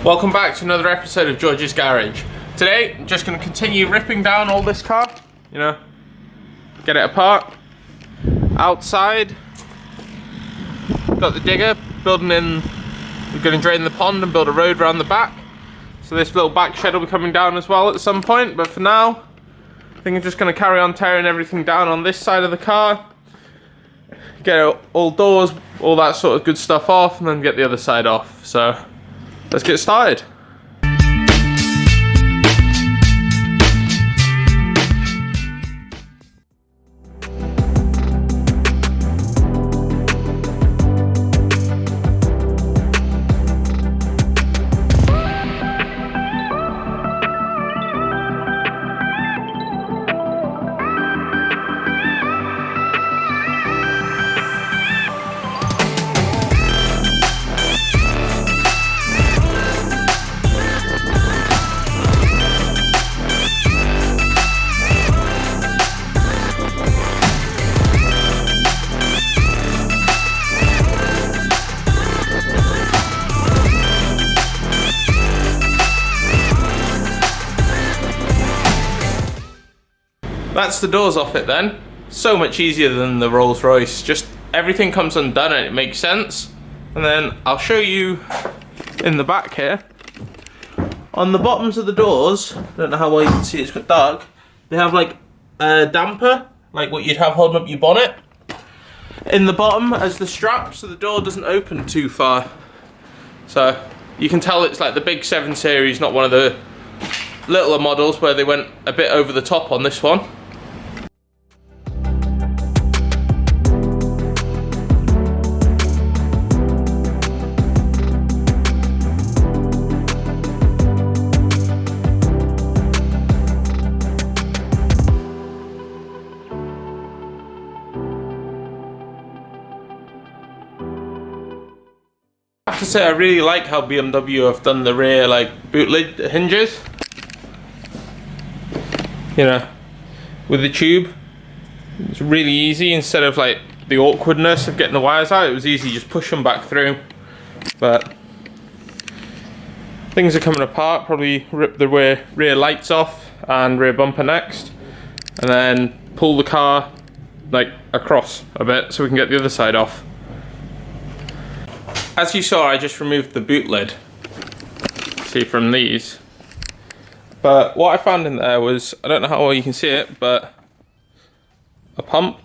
Welcome back to another episode of George's Garage. Today, I'm just going to continue ripping down all this car, get it apart. Outside, got the digger, we're going to drain the pond and build a road around the back. So this little back shed will be coming down as well at some point, but for now, I think I'm just going to carry on tearing everything down on this side of the car. Get all doors, all that sort of good stuff off, and then get the other side off. So let's get started. That's the doors off it then. So much easier than the Rolls Royce. Just everything comes undone and it makes sense. And then I'll show you in the back here. On the bottoms of the doors, I don't know how well you can see, it's got dark. They have like a damper, like what you'd have holding up your bonnet, in the bottom as the strap, so the door doesn't open too far. So you can tell it's like the big 7 Series, not one of the littler models where they went a bit over the top on this one. I have to say I really like how BMW have done the rear boot lid hinges. With the tube, it's really easy. Instead of the awkwardness of getting the wires out, it was easy, just push them back through. But things are coming apart. Probably rip the rear lights off and rear bumper next, and then pull the car across a bit so we can get the other side off. As you saw, I just removed the boot lid. See, from these. But what I found in there was, I don't know how well you can see it, but a pump,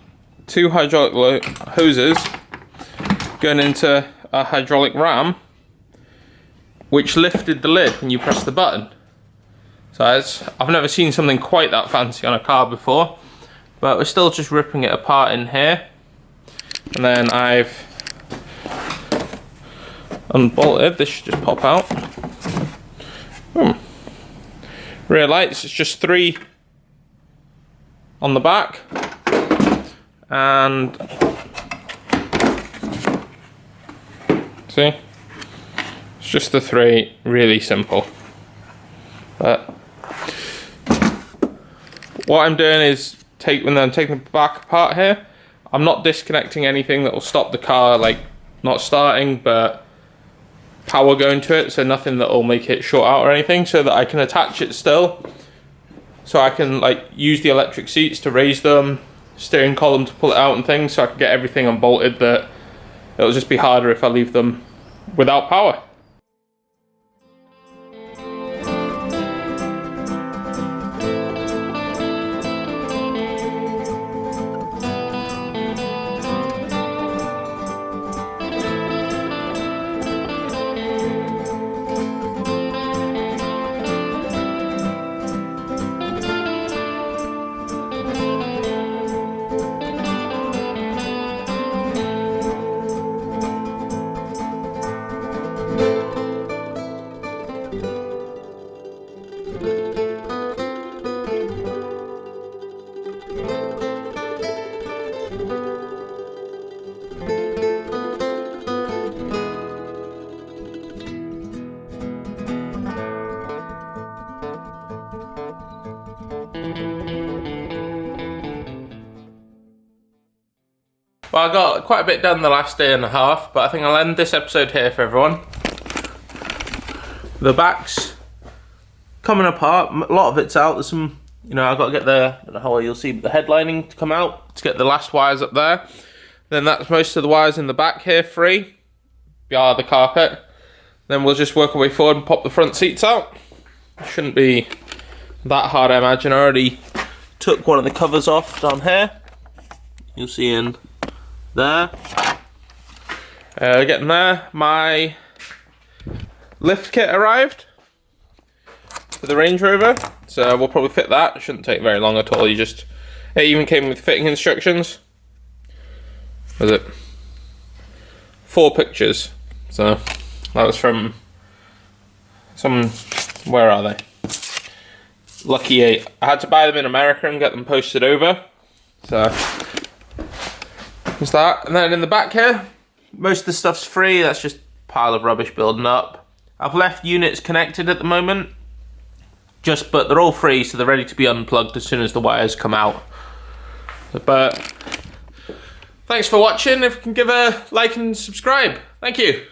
2 hydraulic hoses going into a hydraulic ram, which lifted the lid when you press the button. So I've never seen something quite that fancy on a car before, but we're still just ripping it apart in here. And then I've unbolted, this should just pop out. Rear lights, it's just 3 on the back, and see, it's just the 3, really simple. But what I'm doing is, when I'm taking the back apart here, I'm not disconnecting anything that will stop the car not starting, but power going to it, so nothing that will make it short out or anything, so that I can attach it still, so I can use the electric seats to raise them, steering column to pull it out and things, so I can get everything unbolted. That it'll just be harder if I leave them without power. Well, I got quite a bit done the last day and a half, but I think I'll end this episode here for everyone. The back's coming apart. A lot of it's out. There's some, you know, I've got to get the, I don't know how well you'll see, but the headlining to come out to get the last wires up there. Then that's most of the wires in the back here free, behind the carpet. Then we'll just work our way forward and pop the front seats out. Shouldn't be that hard, I imagine. I already took one of the covers off down here. You'll see in there. Getting there, my lift kit arrived for the Range Rover, so we'll probably fit that. It shouldn't take very long at all. It even came with fitting instructions. Was it 4 pictures? So that was from some, where are they? Lucky 8. I had to buy them in America and get them posted over. So there's that. And then in the back here, most of the stuff's free. That's just a pile of rubbish building up. I've left units connected at the moment, but they're all free, so they're ready to be unplugged as soon as the wires come out. But thanks for watching. If you can give a like and subscribe. Thank you.